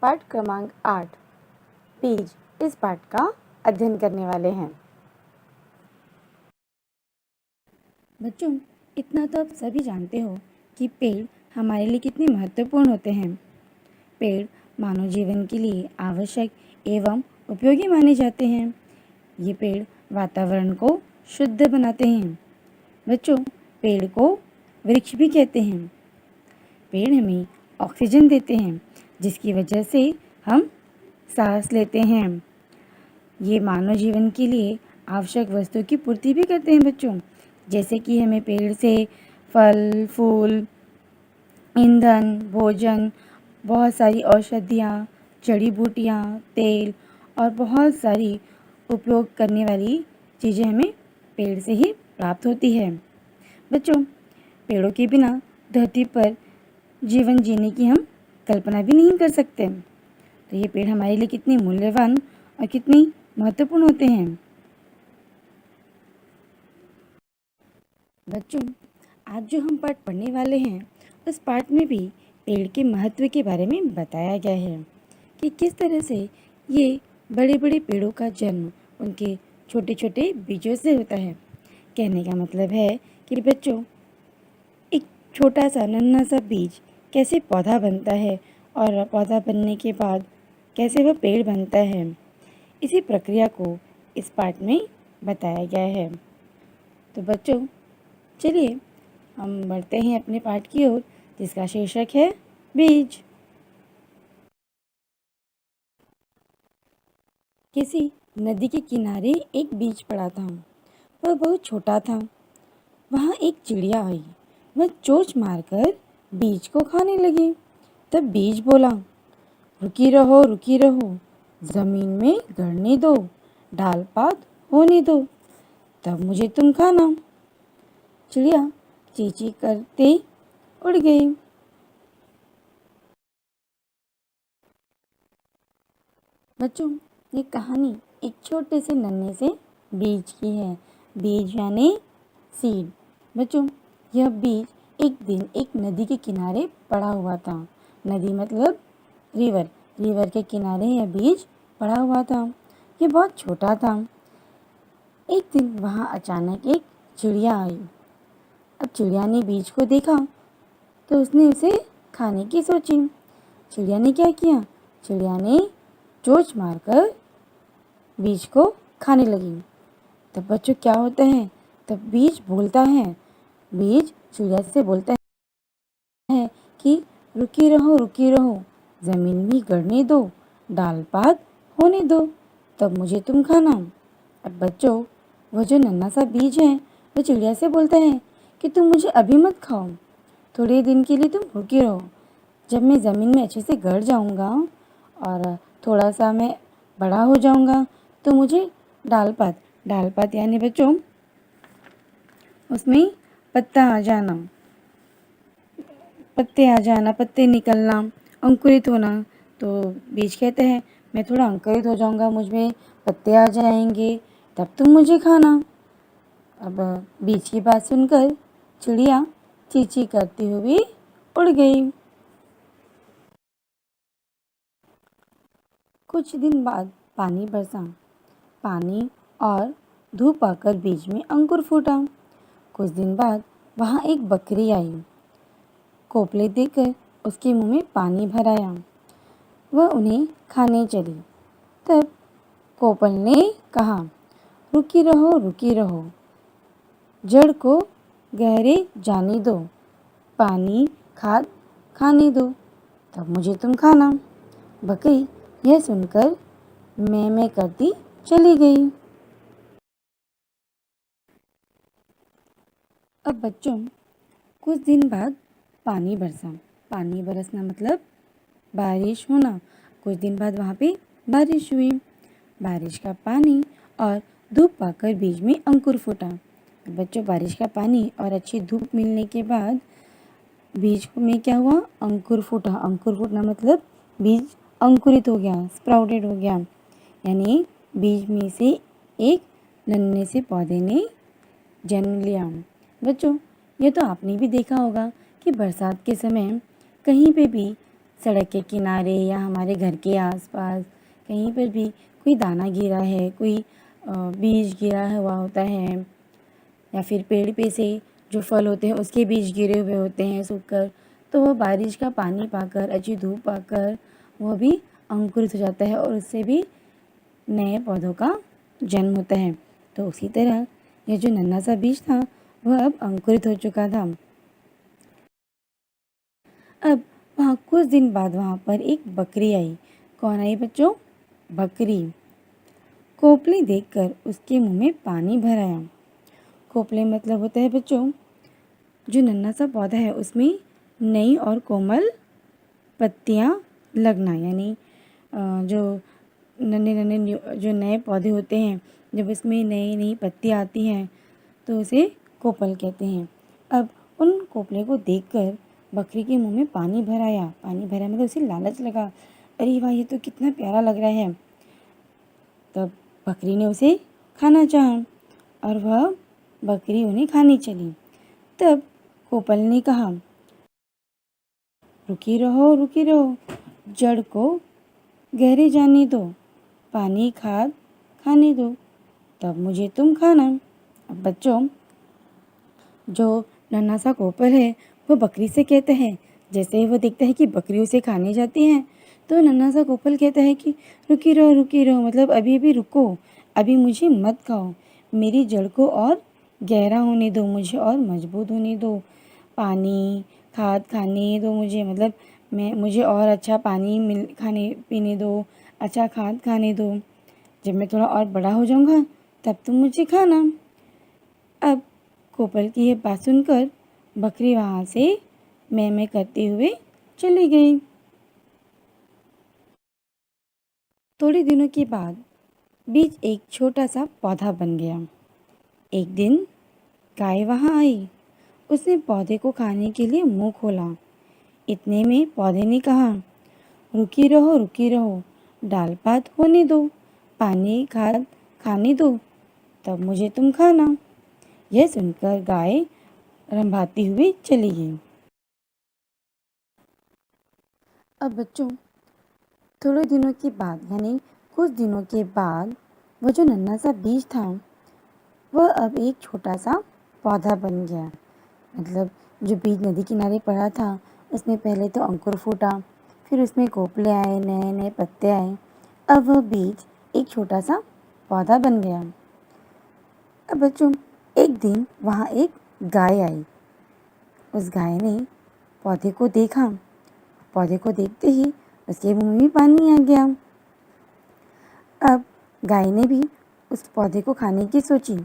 पाठ क्रमांक 8 बीज इस पाठ का अध्ययन करने वाले हैं। बच्चों, इतना तो आप सभी जानते हो कि पेड़ हमारे लिए कितने महत्वपूर्ण होते हैं। पेड़ मानव जीवन के लिए आवश्यक एवं उपयोगी माने जाते हैं। ये पेड़ वातावरण को शुद्ध बनाते हैं। बच्चों, पेड़ को वृक्ष भी कहते हैं। पेड़ हमें ऑक्सीजन देते हैं, जिसकी वजह से हम सांस लेते हैं। ये मानव जीवन के लिए आवश्यक वस्तुओं की पूर्ति भी करते हैं बच्चों, जैसे कि हमें पेड़ से फल, फूल, ईंधन, भोजन, बहुत सारी औषधियाँ, जड़ी बूटियाँ, तेल और बहुत सारी उपयोग करने वाली चीज़ें हमें पेड़ से ही प्राप्त होती है। बच्चों, पेड़ों के बिना धरती पर जीवन जीने की हम कल्पना भी नहीं कर सकते। तो ये पेड़ हमारे लिए कितने मूल्यवान और कितने महत्वपूर्ण होते हैं। बच्चों, आज जो हम पाठ पढ़ने वाले हैं, उस पाठ में भी पेड़ के महत्व के बारे में बताया गया है कि किस तरह से ये बड़े बड़े पेड़ों का जन्म उनके छोटे छोटे बीजों से होता है। कहने का मतलब है कि बच्चों, एक छोटा सा नन्हा सा बीज कैसे पौधा बनता है और पौधा बनने के बाद कैसे वह पेड़ बनता है, इसी प्रक्रिया को इस पाठ में बताया गया है। तो बच्चों, चलिए हम बढ़ते हैं अपने पाठ की ओर, जिसका शीर्षक है बीज। किसी नदी के किनारे एक बीज पड़ा था। वह बहुत छोटा था। वहाँ एक चिड़िया आई। वह चोंच मारकर बीज को खाने लगी। तब बीज बोला, रुकी रहो, जमीन में गड़ने दो, डाल पात होने दो, तब मुझे तुम खाना। चिड़िया चींची करते उड़ गई। बच्चों, ये कहानी एक छोटे से नन्हे से बीज की है। बीज यानी सीड। बच्चों, यह बीज एक दिन एक नदी के किनारे पड़ा हुआ था। नदी मतलब रिवर। रिवर के किनारे यह बीज पड़ा हुआ था। ये बहुत छोटा था। एक दिन वहाँ अचानक एक चिड़िया आई। अब चिड़िया ने बीज को देखा तो उसने उसे खाने की सोची। चिड़िया ने क्या किया? चिड़िया ने चोंच मारकर बीज को खाने लगी। तब बच्चों क्या होता है? तब बीज बोलता है। बीज चिड़िया से बोलता है कि रुकी रहो, जमीन में गड़ने दो, डाल पात होने दो, तब मुझे तुम खाना। अब बच्चों, वह जो नन्हा सा बीज है, वह चिड़िया से बोलता है कि तुम मुझे अभी मत खाओ, थोड़े दिन के लिए तुम रुके रहो। जब मैं ज़मीन में अच्छे से गड़ जाऊंगा और थोड़ा सा मैं बड़ा हो जाऊंगा तो मुझे डाल पात यानी बच्चों उसमें पत्ता आ जाना, पत्ते आ जाना, पत्ते निकलना, अंकुरित होना। तो बीज कहते हैं मैं थोड़ा अंकुरित हो जाऊंगा, मुझ में पत्ते आ जाएंगे, तब तुम मुझे खाना। अब बीज की बात सुनकर चिड़िया चींची करती हुई उड़ गई। कुछ दिन बाद पानी बरसा। पानी और धूप आकर बीज में अंकुर फूटा। कुछ दिन बाद वहाँ एक बकरी आई। कोपले देकर उसके मुंह में पानी भराया। वह उन्हें खाने चली। तब कोपल ने कहा, रुकी रहो, जड़ को गहरे जाने दो, पानी खाद खाने दो, तब मुझे तुम खाना। बकरी यह सुनकर मैं करती चली गई। अब बच्चों, कुछ दिन बाद पानी बरसा। पानी बरसना मतलब बारिश होना। कुछ दिन बाद वहाँ पे बारिश हुई। बारिश का पानी और धूप पाकर बीज में अंकुर फूटा। बच्चों, बारिश का पानी और अच्छी धूप मिलने के बाद बीज में क्या हुआ? अंकुर फूटा। अंकुर फूटना मतलब बीज अंकुरित हो गया, स्प्राउटेड हो गया, यानी बीज में से एक नन्हे से पौधे ने जन्म लिया। बच्चों, ये तो आपने भी देखा होगा कि बरसात के समय कहीं पे भी सड़क के किनारे या हमारे घर के आसपास कहीं पर भी कोई दाना गिरा है, कोई बीज गिरा हुआ होता है, या फिर पेड़ पे से जो फल होते हैं उसके बीज गिरे हुए होते हैं सूखकर, तो वह बारिश का पानी पाकर, अच्छी धूप पाकर वह भी अंकुरित हो जाता है और उससे भी नए पौधों का जन्म होता है। तो उसी तरह यह जो नन्हा सा बीज था वह अब अंकुरित हो चुका था। अब वहाँ कुछ दिन बाद वहाँ पर एक बकरी आई। कौन आई बच्चों? बकरी। कोपले देखकर उसके मुंह में पानी भर आया। कोपले मतलब होता है बच्चों जो नन्हा सा पौधा है उसमें नई और कोमल पत्तियाँ लगना, यानी जो नन्हे नन्हे जो नए पौधे होते हैं जब इसमें नई नई पत्तियाँ आती हैं तो उसे कोपल कहते हैं। अब उन कोपले को देखकर बकरी के मुंह में पानी भर आया। पानी भरा मतलब उसे लालच लगा, अरे वाह ये तो कितना प्यारा लग रहा है। तब बकरी ने उसे खाना चाहा और वह बकरी उन्हें खाने चली। तब कोपल ने कहा, रुकी रहो, जड़ को गहरे जाने दो, पानी खाद खाने दो, तब मुझे तुम खाना। अब बच्चों जो नन्हा सा कोपल है वो बकरी से कहता है, जैसे ही वो देखता है कि बकरी उसे खाने जाती है तो नन्हा सा कोपल कहता है कि रुकी रहो मतलब अभी अभी रुको, अभी मुझे मत खाओ, मेरी जड़ को और गहरा होने दो, मुझे और मजबूत होने दो, पानी खाद खाने दो मुझे, मतलब मुझे और अच्छा पानी खाने पीने दो, अच्छा खाद खाने दो, जब मैं थोड़ा और बड़ा हो जाऊँगा तब तुम मुझे खाना। अब कोपल की यह बात सुनकर बकरी वहाँ से मैं करते हुए चली गई। थोड़े दिनों के बाद बीज एक छोटा सा पौधा बन गया। एक दिन गाय वहाँ आई। उसने पौधे को खाने के लिए मुंह खोला। इतने में पौधे ने कहा, रुकी रहो, डाल पात होने दो, पानी खाद खाने दो, तब मुझे तुम खाना। यह सुनकर गाय रंभाती हुई चली गई। अब बच्चों थोड़े दिनों के बाद यानी कुछ दिनों के बाद वो जो नन्हा सा बीज था वह अब एक छोटा सा पौधा बन गया। मतलब जो बीज नदी किनारे पड़ा था उसमें पहले तो अंकुर फूटा, फिर उसमें कोपले आए, नए नए पत्ते आए, अब वह बीज एक छोटा सा पौधा बन गया। अब बच्चों एक दिन वहाँ एक गाय आई। उस गाय ने पौधे को देखा। पौधे को देखते ही उसके मुंह में पानी आ गया। अब गाय ने भी उस पौधे को खाने की सोची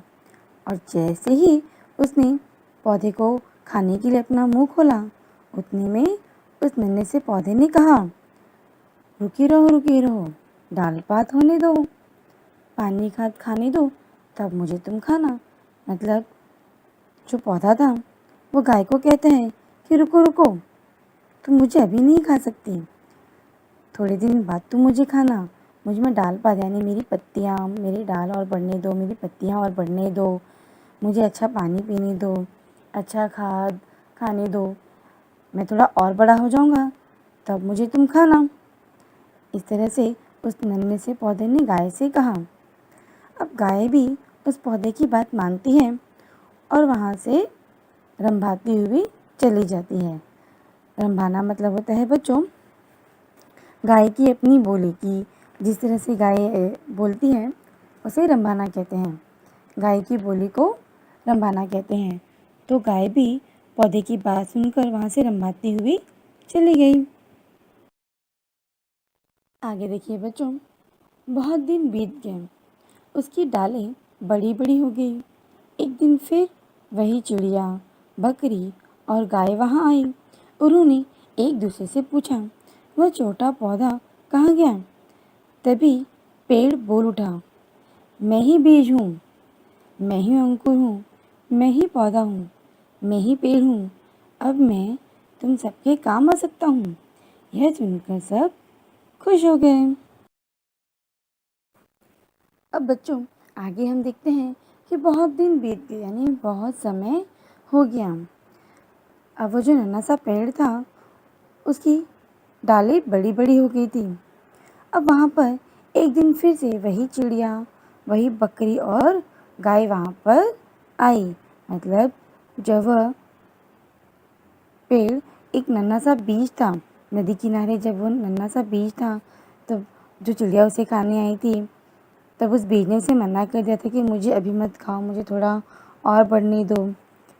और जैसे ही उसने पौधे को खाने के लिए अपना मुंह खोला उतने में उस नन्हे से पौधे ने कहा, रुकी रहो, डाल पात होने दो, पानी खाद खाने दो, तब मुझे तुम खाना। मतलब जो पौधा था वो गाय को कहता है कि रुको, तुम मुझे अभी नहीं खा सकती, थोड़े दिन बाद तुम मुझे खाना। मुझ में डाल पात यानी मेरी पत्तियाँ, मेरी डाल और बढ़ने दो, मेरी पत्तियाँ और बढ़ने दो, मुझे अच्छा पानी पीने दो, अच्छा खाद खाने दो, मैं थोड़ा और बड़ा हो जाऊँगा तब मुझे तुम खाना। इस तरह से उस नन्हे से पौधे ने गाय से कहा। अब गाय भी उस पौधे की बात मानती है और वहाँ से रंभाती हुई चली जाती है। रंभाना मतलब होता है बच्चों गाय की अपनी बोली की, जिस तरह से गाय बोलती है उसे रंभाना कहते हैं। गाय की बोली को रंभाना कहते हैं। तो गाय भी पौधे की बात सुनकर वहाँ से रंभाती हुई चली गई। आगे देखिए बच्चों, बहुत दिन बीत गए, उसकी डालें बड़ी बड़ी हो गई। एक दिन फिर वही चिड़िया, बकरी और गाय वहाँ आई। उन्होंने एक दूसरे से पूछा, वह छोटा पौधा कहाँ गया? तभी पेड़ बोल उठा, मैं ही बीज हूँ, मैं ही अंकुर हूँ, मैं ही पौधा हूँ, मैं ही पेड़ हूँ, अब मैं तुम सबके काम आ सकता हूँ। यह सुनकर सब खुश हो गए। अब बच्चों आगे हम देखते हैं कि बहुत दिन बीत गए यानी बहुत समय हो गया। अब वो जो नन्हा सा पेड़ था उसकी डालें बड़ी बड़ी हो गई थी। अब वहाँ पर एक दिन फिर से वही चिड़िया, वही बकरी और गाय वहाँ पर आई। मतलब जब वह पेड़ एक नन्हा सा बीज था, नदी किनारे जब वो नन्हा सा बीज था, तब जो चिड़िया उसे खाने आई थी, तब उस बीज ने उसे मना कर दिया था कि मुझे अभी मत खाओ, मुझे थोड़ा और बढ़ने दो।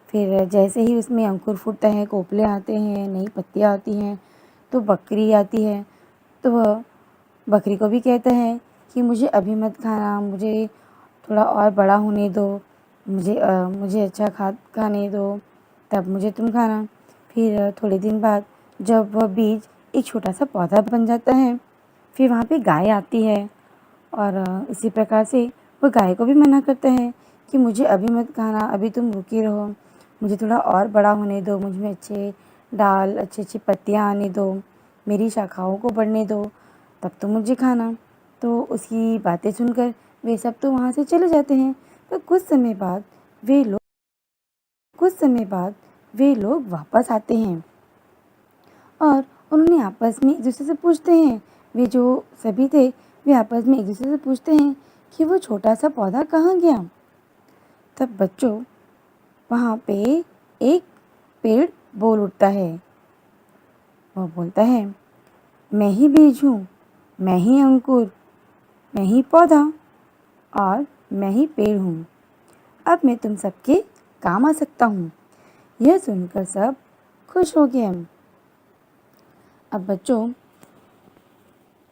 फिर जैसे ही उसमें अंकुर फूटता है, कोपले आते हैं, नई पत्तियाँ आती हैं, तो बकरी आती है, तो वह बकरी को भी कहता है कि मुझे अभी मत खाना, मुझे थोड़ा और बड़ा होने दो, मुझे अच्छा खाने दो, तब मुझे तुम खाना। फिर थोड़े दिन बाद जब वह बीज एक छोटा सा पौधा बन जाता है, फिर वहाँ पे गाय आती है और इसी प्रकार से वह गाय को भी मना करता है कि मुझे अभी मत खाना, अभी तुम रुके रहो, मुझे थोड़ा और बड़ा होने दो, मुझ में अच्छे डाल, अच्छी अच्छी पत्तियाँ आने दो, मेरी शाखाओं को बढ़ने दो, तब तो मुझे खाना। तो उसकी बातें सुनकर वे सब तो वहाँ से चले जाते हैं। पर कुछ समय बाद वे लोग वापस आते हैं और उन्होंने आपस में एक दूसरे से पूछते हैं, वे जो सभी थे वे आपस में एक दूसरे से पूछते हैं कि वो छोटा सा पौधा कहाँ गया। तब बच्चों वहाँ पे एक पेड़ बोल उठता है। वह बोलता है, मैं ही बीज हूँ, मैं ही अंकुर, मैं ही पौधा और मैं ही पेड़ हूँ। अब मैं तुम सबके काम आ सकता हूँ। यह सुनकर सब खुश हो गए। अब बच्चों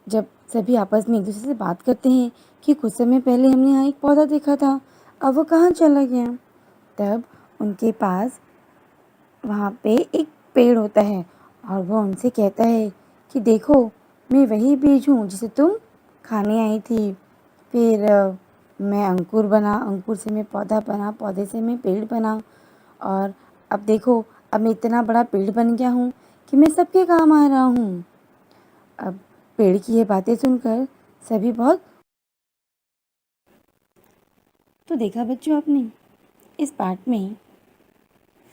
जब सभी आपस में एक दूसरे से बात करते हैं कि कुछ समय पहले हमने यहाँ एक पौधा देखा था, अब वो कहाँ चला गया। तब उनके पास वहाँ पे एक पेड़ होता है और वो उनसे कहता है कि देखो, मैं वही बीज हूँ जिसे तुम खाने आई थी। फिर मैं अंकुर बना, अंकुर से मैं पौधा बना, पौधे से मैं पेड़ बना और अब देखो, अब मैं इतना बड़ा पेड़ बन गया हूँ कि मैं सबके काम आ रहा हूँ। अब पेड़ की ये बातें सुनकर सभी बहुत। तो देखा बच्चों आपने, इस पाठ में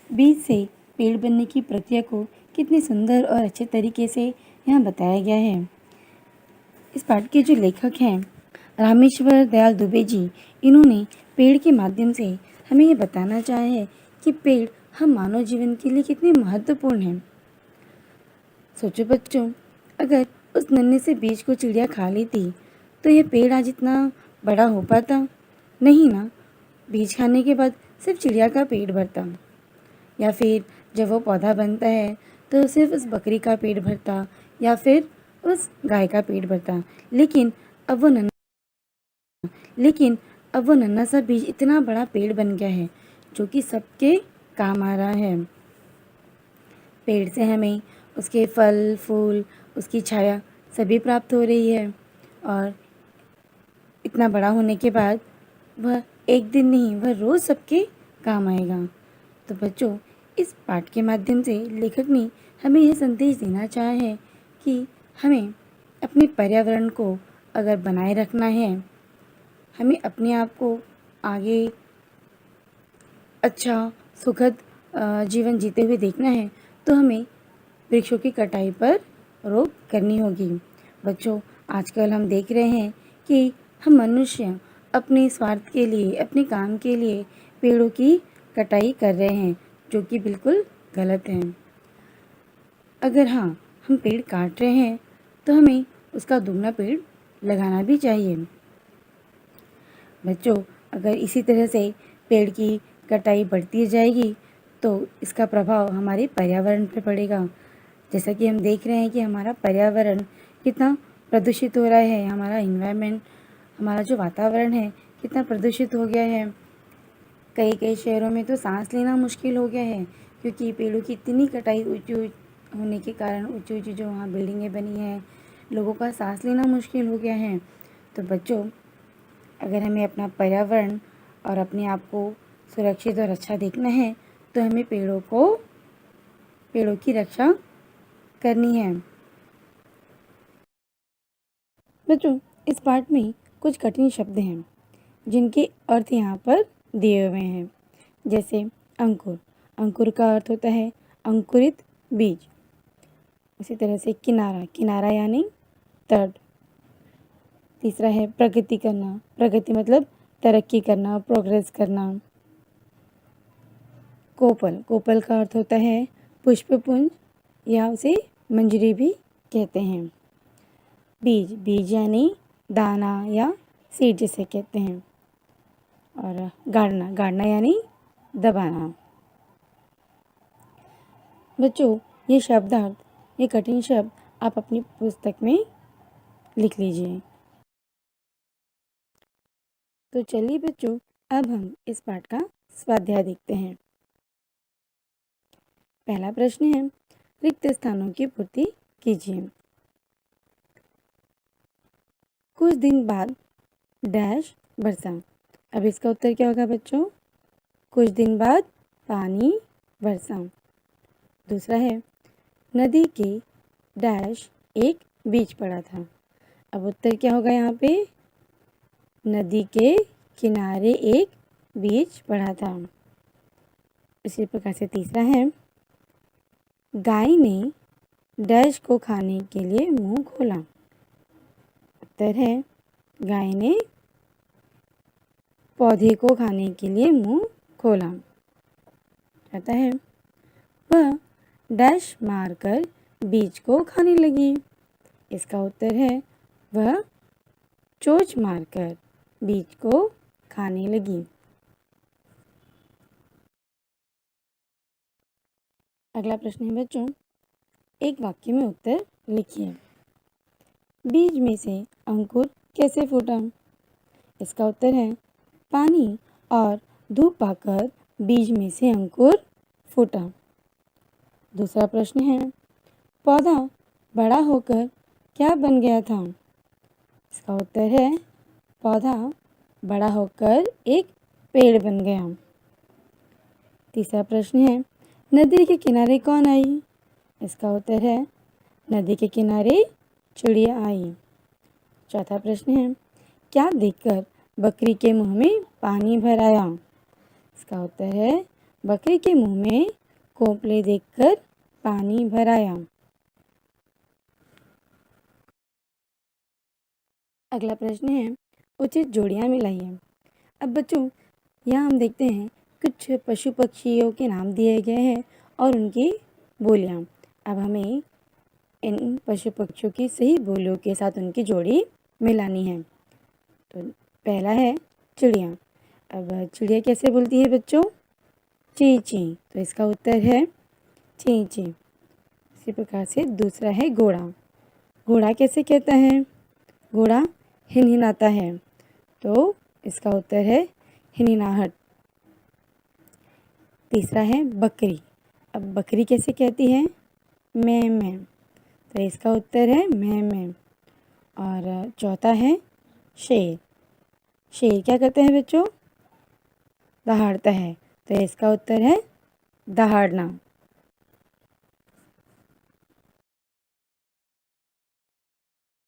बीज से पेड़ बनने की प्रक्रिया को कितने सुंदर और अच्छे तरीके से यहाँ बताया गया है। इस पाठ के जो लेखक हैं रामेश्वर दयाल दुबे जी, इन्होंने पेड़ के माध्यम से हमें ये बताना चाहा है कि पेड़ हम मानव जीवन के लिए कितने महत्वपूर्ण हैं। सोचो बच्चों, अगर उस नन्हे से बीज को चिड़िया खा लेती तो ये पेड़ आज इतना बड़ा हो पाता? नहीं ना। बीज खाने के बाद सिर्फ चिड़िया का पेट भरता, या फिर जब वो पौधा बनता है तो सिर्फ उस बकरी का पेट भरता या फिर उस गाय का पेट भरता। लेकिन अब वो नन्हा लेकिन अब वो नन्हा सा बीज इतना बड़ा पेड़ बन गया है जो कि सबके काम आ रहा है। पेड़ से हमें उसके फल फूल, उसकी छाया सभी प्राप्त हो रही है और इतना बड़ा होने के बाद वह एक दिन नहीं, वह रोज़ सबके काम आएगा। तो बच्चों, इस पाठ के माध्यम से लेखक ने हमें यह संदेश देना चाहा है कि हमें अपने पर्यावरण को अगर बनाए रखना है, हमें अपने आप को आगे अच्छा सुखद जीवन जीते हुए देखना है, तो हमें वृक्षों की कटाई पर रोक करनी होगी। बच्चों, आजकल हम देख रहे हैं कि हम मनुष्य अपने स्वार्थ के लिए, अपने काम के लिए पेड़ों की कटाई कर रहे हैं, जो कि बिल्कुल गलत है। अगर हाँ, हम पेड़ काट रहे हैं तो हमें उसका दुगना पेड़ लगाना भी चाहिए। बच्चों, अगर इसी तरह से पेड़ की कटाई बढ़ती जाएगी तो इसका प्रभाव हमारे पर्यावरण पर पड़ेगा। जैसा कि हम देख रहे हैं कि हमारा पर्यावरण कितना प्रदूषित हो रहा है, हमारा इन्वायरमेंट, हमारा जो वातावरण है कितना प्रदूषित हो गया है। कई कई शहरों में तो सांस लेना मुश्किल हो गया है, क्योंकि पेड़ों की इतनी कटाई ऊंची होने के कारण ऊंची ऊंची जो वहाँ बिल्डिंगें बनी हैं, लोगों का सांस लेना मुश्किल हो गया है। तो बच्चों, अगर हमें अपना पर्यावरण और अपने आप को सुरक्षित और अच्छा देखना है तो हमें पेड़ों की रक्षा करनी है। बच्चों, इस पाठ में कुछ कठिन शब्द हैं जिनके अर्थ यहाँ पर दिए हुए हैं। जैसे अंकुर, अंकुर का अर्थ होता है अंकुरित बीज। उसी तरह से किनारा, किनारा यानी तट। तीसरा है प्रगति करना, प्रगति मतलब तरक्की करना, प्रोग्रेस करना। कोपल, कोपल का अर्थ होता है पुष्पपुंज या उसे मंजरी भी कहते हैं। बीज, बीज यानी दाना या सीड जिसे कहते हैं। और गाड़ना, गाड़ना यानी दबाना। बच्चों, ये शब्दार्थ, ये कठिन शब्द आप अपनी पुस्तक में लिख लीजिए। तो चलिए बच्चों, अब हम इस पाठ का स्वाध्याय देखते हैं। पहला प्रश्न है, रिक्त स्थानों की पूर्ति कीजिए। कुछ दिन बाद डैश बरसा। अब इसका उत्तर क्या होगा बच्चों? कुछ दिन बाद पानी बरसा। दूसरा है, नदी के डैश एक बीच पड़ा था। अब उत्तर क्या होगा यहाँ पे? नदी के किनारे एक बीज पड़ा था। इसी प्रकार से तीसरा है, गाय ने डैश को खाने के लिए मुंह खोला। उत्तर है, गाय ने पौधे को खाने के लिए मुंह खोला। कहता है, वह डैश मारकर बीज को खाने लगी। इसका उत्तर है, वह चोंच मारकर बीज को खाने लगी। अगला प्रश्न है बच्चों, एक वाक्य में उत्तर लिखिए। बीज में से अंकुर कैसे फूटा? इसका उत्तर है, पानी और धूप पाकर बीज में से अंकुर फूटा। दूसरा प्रश्न है, पौधा बड़ा होकर क्या बन गया था? इसका उत्तर है, पौधा बड़ा होकर एक पेड़ बन गया। तीसरा प्रश्न है, नदी के किनारे कौन आई? इसका उत्तर है, नदी के किनारे चिड़िया आई। चौथा प्रश्न है, क्या देखकर बकरी के मुंह में पानी भर आया? इसका उत्तर है, बकरी के मुंह में कोपले देखकर पानी भर आया। अगला प्रश्न है, उचित जोड़ियां मिलाइए। अब बच्चों, यहाँ हम देखते हैं कुछ पशु पक्षियों के नाम दिए गए हैं और उनकी बोलियां। अब हमें इन पशु पक्षियों की सही बोलियों के साथ उनकी जोड़ी मिलानी है। तो पहला है चिड़िया। अब चिड़िया कैसे बोलती है बच्चों? ची ची। तो इसका उत्तर है ची ची। इसी प्रकार से दूसरा है घोड़ा। घोड़ा कैसे कहता है? घोड़ा हिनहिनाता है। तो इसका उत्तर है हिनहिनाहट। तीसरा है बकरी। अब बकरी कैसे कहती है? मैं मैं। तो इसका उत्तर है मैं मैं। और चौथा है शेर। शेर क्या करते हैं बच्चों? दहाड़ता है। तो इसका उत्तर है दहाड़ना।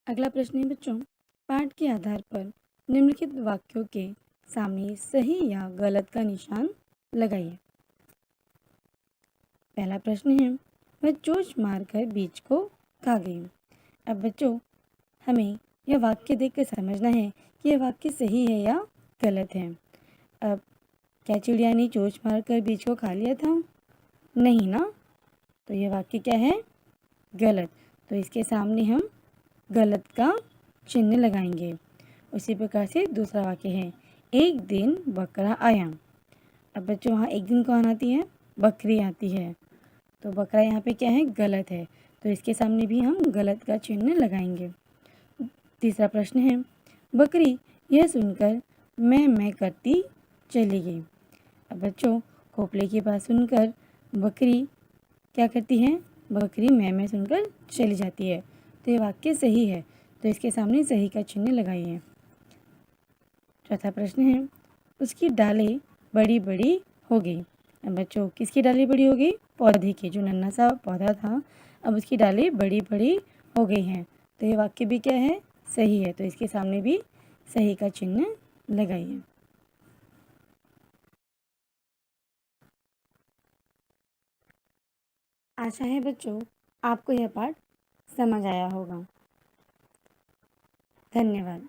अगला प्रश्न है बच्चों, पाठ के आधार पर निम्नलिखित वाक्यों के सामने सही या गलत का निशान लगाइए। पहला प्रश्न है, वह चोंच मारकर बीज को खा गई। अब बच्चों, हमें यह वाक्य देखकर समझना है कि यह वाक्य सही है या गलत है। अब क्या चिड़िया ने चोंच मारकर बीज को खा लिया था? नहीं ना। तो यह वाक्य क्या है? गलत। तो इसके सामने हम गलत का चिन्ह लगाएंगे। उसी प्रकार से दूसरा वाक्य है, एक दिन बकरा आया। अब बच्चों, वहाँ एक दिन कौन आती है? बकरी आती है। तो बकरा यहाँ पे क्या है? गलत है। तो इसके सामने भी हम गलत का चिन्ह लगाएंगे। तीसरा प्रश्न है, बकरी यह सुनकर मैं करती चली गई। अब बच्चों, खोपले की बात सुनकर बकरी क्या करती है? बकरी मैं सुनकर चली जाती है। तो ये वाक्य सही है। तो इसके सामने सही का चिन्ह लगाइए। चौथा प्रश्न है, उसकी डालें बड़ी बड़ी हो गई। अब बच्चों, किसकी डालें बड़ी हो गई? पौधे की। जो नन्हा सा पौधा था, अब उसकी डालें बड़ी बड़ी हो गई हैं। तो ये वाक्य भी क्या है? सही है। तो इसके सामने भी सही का चिन्ह लगाइए। आशा है बच्चों, आपको यह पाठ समझ आया होगा। धन्यवाद।